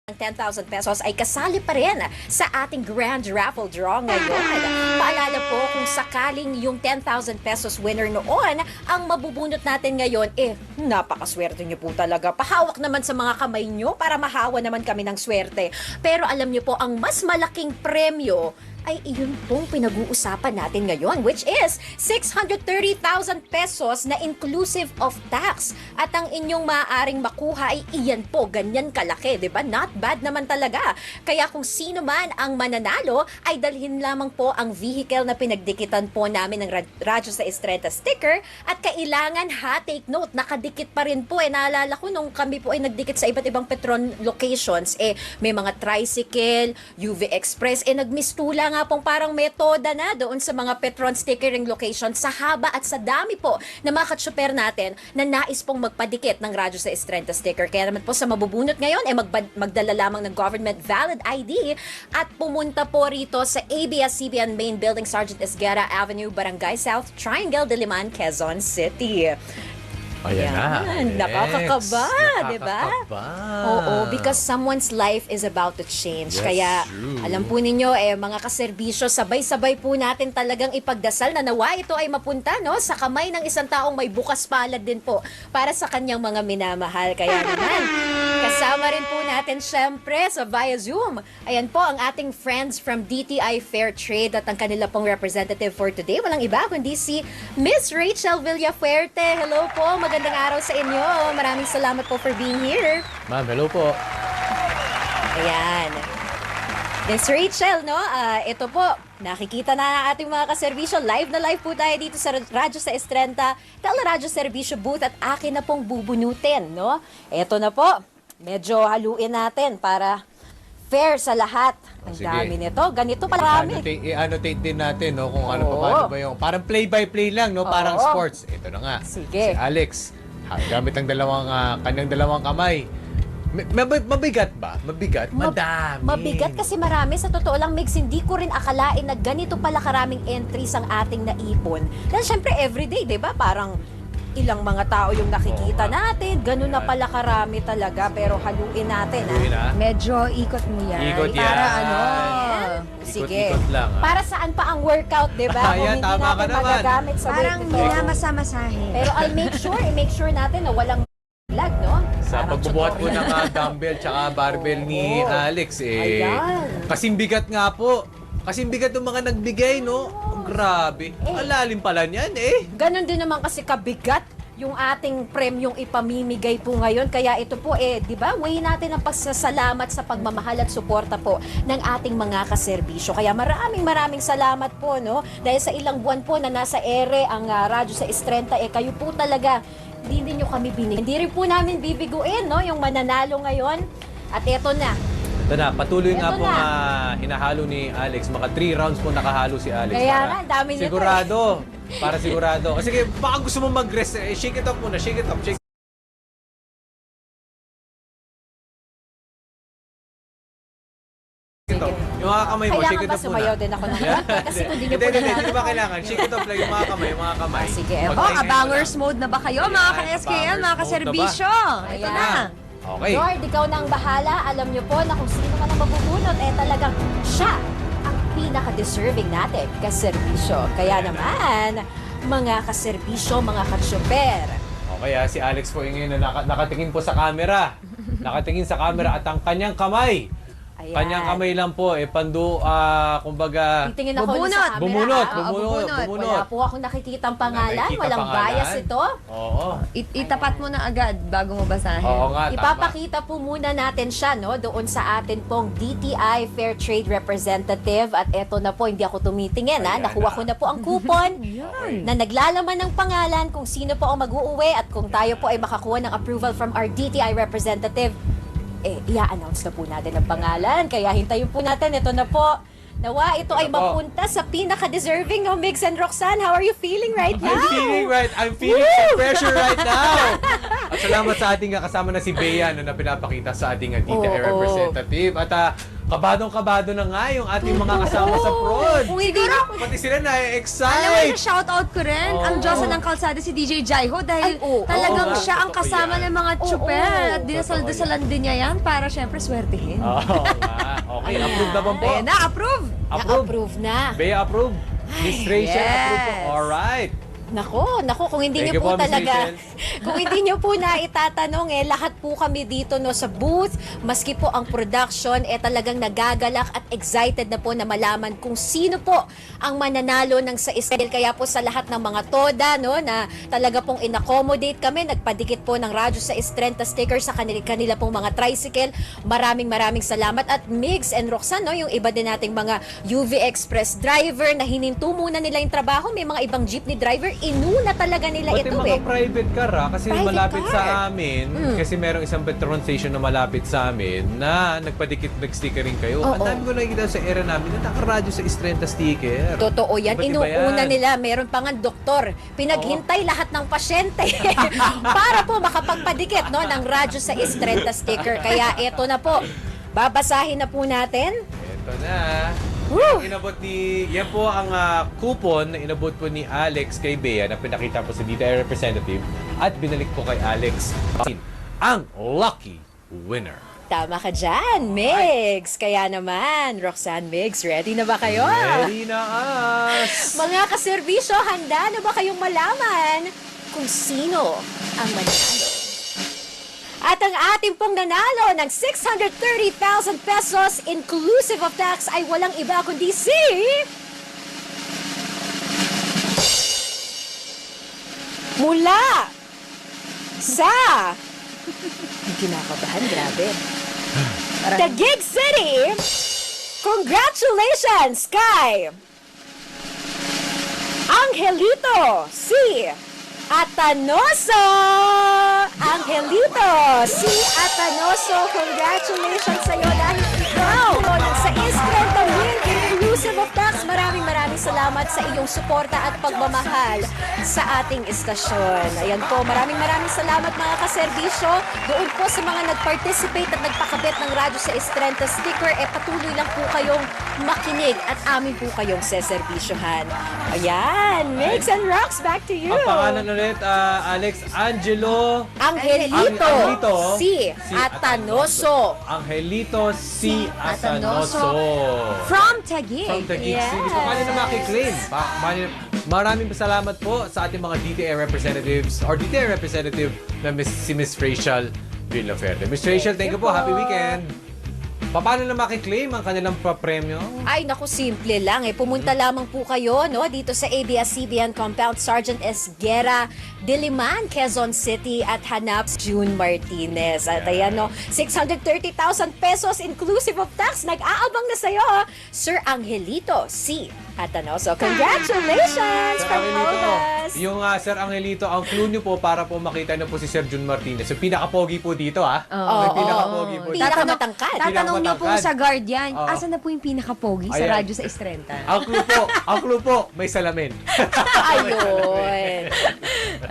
Ng 10,000 pesos ay kasali pa rin sa ating grand raffle draw ngayon. Paalala po kung sakaling yung 10,000 pesos winner noon ang mabubunot natin ngayon, napakaswerte nyo po talaga. Pahawak naman sa mga kamay nyo para mahawa naman kami ng swerte. Pero alam nyo po, ang mas malaking premyo ay iyon pong pinag-uusapan natin ngayon, which is 630,000 pesos na inclusive of tax. At ang inyong maaaring makuha ay iyan po, ganyan kalaki, di ba? Not bad naman talaga. Kaya kung sino man ang mananalo, ay dalhin lamang po ang vehicle na pinagdikitan po namin ng Radyo sa Estrella sticker. At kailangan take note, nakadikit pa rin po. Naalala ko nung kami po ay nagdikit sa iba't ibang Petron locations, may mga tricycle, UV Express, nagmistula nga pong parang metoda na doon sa mga Petron stickering location sa haba at sa dami po na mga katsuper natin na nais pong magpadikit ng Radyo sa Estrella sticker. Kaya naman po sa mabubunot ngayon magdala lamang ng government valid ID at pumunta po rito sa ABS-CBN Main Building, Sergeant Esguerra Avenue, Barangay South, Triangle, Diliman, Quezon City. Ayan na. Nakakakaba, di ba? Nakakakaba. Oo, because someone's life is about to change. Yes, Kaya, true. alam po ninyo, mga kaserbisyo, sabay-sabay po natin talagang ipagdasal na nawa ito ay mapunta sa kamay ng isang taong may bukas palad din po para sa kanyang mga minamahal. Kaya naman, kasama rin po natin syempre sa via Zoom. Ayan po ang ating friends from DTI Fair Trade at ang kanila pong representative for today. Walang iba kundi si Miss Rachel Villafuerte. Hello po, magandang araw sa inyo. Maraming salamat po for being here. Ma'am, hello po. Ayan. Miss Rachel, ito po, nakikita na ang ating mga kaserbisyo. Live na live po tayo dito sa Radyo sa Estrella, Teleradyo Serbisyo Booth at akin na pong bubunutin, Ito na po, medyo haluin natin para fair sa lahat. Ang Sige. dami nito. Ganito parami. I-annotate din natin, kung ano Oo. paano ba yung parang play-by-play lang, parang Oo. sports. Ito na nga. Sige. Si Alex, gamit ang kanyang dalawang kamay. Mabigat ba? Mabigat? Madami. Mabigat kasi marami. Sa totoo lang, Migs, hindi ko rin akalain na ganito pala karaming entries ang ating naipon. Dahil syempre, everyday, di ba? Parang ilang mga tao yung nakikita Oo. natin. Ganun na pala karami talaga. Pero haluin natin, Haluin, ha? Medyo ikot mo yan. Ikot yan. Para Sige. Ikot-ikot lang, Para saan pa ang workout, di ba? Kung Ayan, hindi tama ka natin naman. magagamit sa parang work nito. minamasa-masahe. Pero I'll make sure natin na walang lag, Sa Parang pagbubuhat po tutorial. ng dumbbell tsaka barbell ni Oo. Alex, Ayan. kasing bigat nga po. Kasing bigat ng mga nagbigay, Grabe. Ang lalim pala niyan, Ganon din naman kasi kabigat yung ating premyong ipamimigay po ngayon. Kaya ito po, di ba, way natin ang pagsasalamat sa pagmamahal at suporta po ng ating mga kaserbisyo. Kaya maraming salamat po, Dahil sa ilang buwan po na nasa ere ang Radyo sa Estrella, kayo po talaga, hindi nyo kami binigyan. Hindi rin po namin bibiguin, yung mananalo ngayon. At eto na. Ito na, patuloy nga Ito po na. hinahalo ni Alex. Mga 3 rounds po nakahalo si Alex. Kaya para nga, ang dami nito sigurado. Para sigurado. Sige, baka gusto mo mag-rest. Shake it up muna. Shake it up. Shake it up. Yung mga kamay mo, Kailangan shake it ba up muna. sumayaw din ako ng konti? Kasi kung di nyo po Hindi nanalo. ba kailangan? Shake it up lang yung mga kamay. Yung mga kamay. Sige, Pagpahingayin mo Abangers lang. mode na ba kayo, Ayan, mga ka-SKL, mga abangers kaserbisyo? mode Ito Ayan. na. Okay. Lord, ikaw na ang bahala. Alam niyo po na kung sino man ang mabubunot, talagang siya ang pinaka-deserving natin kaserbisyo. Kaya naman, mga kaserbisyo, mga katsyuper. Okay, si Alex po yung ngayon na nakatingin po sa camera. Nakatingin sa camera at ang kanyang kamay. Ayan. Kanyang kamay lang po, kumbaga, Titingin ako Bubunot. sa camera. bumunot, ah. bumunot. Wala po akong nakikitang pangalan. Nakikita Walang pangalan? bias ito. Oo. Itapat mo na agad bago mo basahin. Oo nga, tama. Ipapakita po muna natin siya doon sa atin pong DTI Fair Trade Representative. At eto na po, hindi ako tumitingin. Ayan Nakuha na. ko na po ang coupon na naglalaman ng pangalan kung sino po ang mag-uuwi at kung tayo po ay makakuha ng approval from our DTI representative. I-announce na po natin ang pangalan. Kaya hintayin po natin. Ito na po. Nawa, ito ay Ito na po. mapunta sa pinaka-deserving ng Migs and Roxanne. How are you feeling right now? I'm feeling some pressure right now. At salamat sa ating kasama na si Bea na pinapakita sa ating DTI Oo. representative. At kabadong-kabado na nga yung ating mga kasama sa prod. Kung hindi na po. Pati sila Alam mo, na-excite. shoutout ko rin Oo. ang Diyosa ng Kalsada si DJ Jaiho dahil Ay, oo. talagang Oo nga, siya ang totoo kasama yan. ng mga Oo, tsuper oo. at dinasal-dasalan din niya yan para syempre swertihin. Oo nga. Okay, Ayan. approve na ba po? Ayan na, approve! Approve. Na-approve na. Bea approve. Miss Rachel yes. approve po. Alright. Nako, kung hindi Thank niyo you po po, Miss talaga, Rachel. kung hindi niyo po na itatanong lahat po kami dito no sa booth, maski po ang production talagang nagagalak at excited na po na malaman kung sino po ang mananalo ng sa Israel. Kaya po sa lahat ng mga toda no na talaga pong in-accommodate kami, nagpadikit po ng radyo sa Estrenta sticker sa kanila pong mga tricycle. Maraming salamat at Migs and Roxanne no, yung iba din nating mga UV Express driver na hininto muna nila yung trabaho, may mga ibang jeepney driver inuna talaga nila Pati ito mga private car kasi Private malapit car. sa amin, kasi merong isang petrol station na malapit sa amin na nag-stickering kayo. Ang Oo. dami ko nakikita sa era namin na nakaradyo sa Estrenta sticker. Totoo yan. Iba't iba Inuuna yan. nila. Meron pa nga doktor. Pinaghintay lahat ng pasyente para po makapagpadikit no, ng radyo sa Estrenta sticker. Kaya eto na po. Babasahin na po natin. Ito na. Woo! Yan po ang coupon na inabot po ni Alex kay Bea na pinakita po sa DTI representative at binalik po kay Alex ang lucky winner. Tama ka dyan, Migs. Kaya naman, Roxanne, Migs, ready na ba kayo? Ready na us! Mga kaserbisyo, handa na ba kayong malaman kung sino ang mananalo? At ang ating pong nanalo ng 630,000 pesos inclusive of tax ay walang iba kundi si... Mula sa... Kinakabahan, grabe. Taguig City! Congratulations kay Angelito si Atanoso! Angelito si Atanoso, congratulations sa iyo dahil ikaw sa Estrenta Win inclusive of tax. Maraming salamat sa iyong suporta at pagmamahal sa ating istasyon. Ayan po, maraming salamat mga kaserbisyo. Doon po sa mga nag-participate at nagpakabit ng radyo sa Estrenta sticker, patuloy lang po kayong makinig at amin po kayong seserbisyohan. Ayan, Mix and Rocks, back to you. Ang pangalan ulit, Alex Angelo Angelito, si si Atanoso. Angelito si Atanoso. From Taguig. From Taguig Yes. City. So, paano na makiklaim? Maraming salamat po sa ating mga DTI representatives or DTI representative na si Miss Rachel Villaverde. Miss Rachel, thank you po. Happy weekend. Paano na makiklaim ang kanilang premyo? Ay, naku, simple lang Pumunta lamang po kayo no, dito sa ABS-CBN Compound Sergeant Esguera Diliman, Quezon City at hanap June Martinez. At ayan no, 630,000 pesos inclusive of tax. Nag-aabang na sa'yo, Sir Angelito C. Atanoso. Congratulations Sir from Angelito, Almas. yung Sir Angelito, ang clue nyo po para po makita na po si Sir June Martinez. Yung pinaka-pogi po dito Yung pinaka-pogi po dito. Pinakamatangkad. Tatanong niyo po Pinakamatangkad. sa Guardian, Oo. asan na po yung pinaka-pogi sa Ayan. radyo sa Estrenta? Ang clue po, may salamin. Ayun.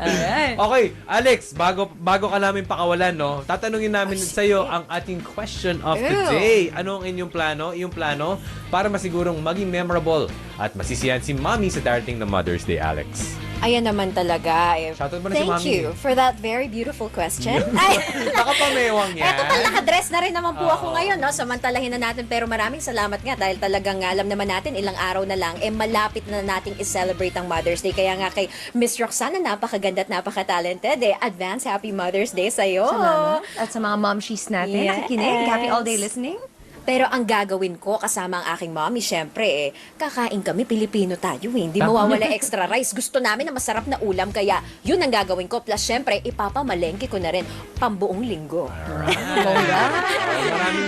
Alright. Okay, Alex, bago ka namin pakawalan, no, tatanungin namin sa iyo ang ating question of the Ew. day. Ano ang inyong plano? Iyong plano para masigurong maging memorable at masisiyahan si Mommy sa darating na Mother's Day, Alex. Ayan naman talaga. Shoutout mo na si Thank Mami. you for that very beautiful question. Ay, Nakapamewang yan. eto talaga, dress na rin naman po Oo. ako ngayon, no? Samantalahin na natin, pero maraming salamat nga dahil talagang alam naman natin, ilang araw na lang, malapit na nating i-celebrate ang Mother's Day. Kaya nga kay Miss Roxana, napakaganda at napaka-talented. Advance Happy Mother's Day sa'yo. Salamat. At sa mga momshies natin, Yes. nakikinig. Happy all-day listening. Pero ang gagawin ko kasama ang aking mommy, syempre kakain kami, Pilipino tayo Hindi mawawala extra rice. Gusto namin na masarap na ulam, kaya yun ang gagawin ko. Plus, syempre, ipapamalengke ko na rin pambuong linggo.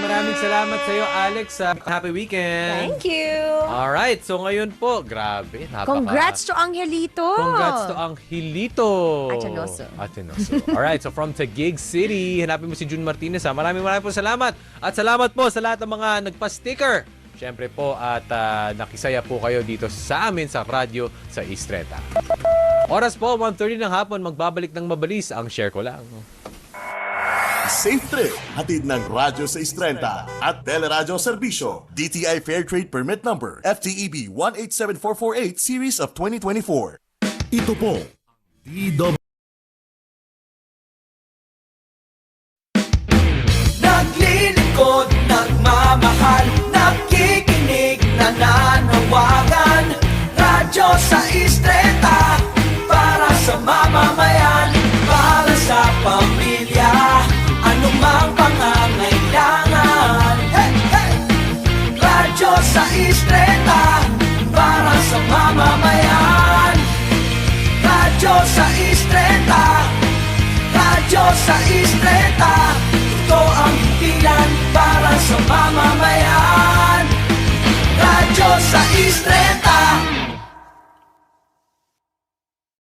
Maraming salamat sa iyo, Alex. Happy weekend. Thank you! Alright, so ngayon po, grabe. Congrats to Angelito! Congrats to Angelito. Atenoso. Alright, so from Taguig City, hanapin mo si June Martinez. Maraming po salamat. At salamat po sa lahat ng mga nagpa-sticker. Siyempre po, at nakisaya po kayo dito sa amin sa radyo sa Estreta. Oras po, 1:30 ng hapon, magbabalik ng mabilis ang share ko lang. Safe Trip, hatid ng Radyo 630 at Teleradyo Serbisyo. DTI Fair Trade Permit Number FTEB 187448 Series of 2024. Ito po, DW. Naglilingkod, nagmamahal, nakikinig, nananawagan. Radyo sa Istreta, para sa mamamayan, para sa pamilya, anumang pangangailangan. Hey, hey! Radyo sa Istreta, para sa mamamayan. Radyo sa Istreta, Radyo sa Istreta, ito ang himpilan para sa mamamayan. Radyo sa Istreta.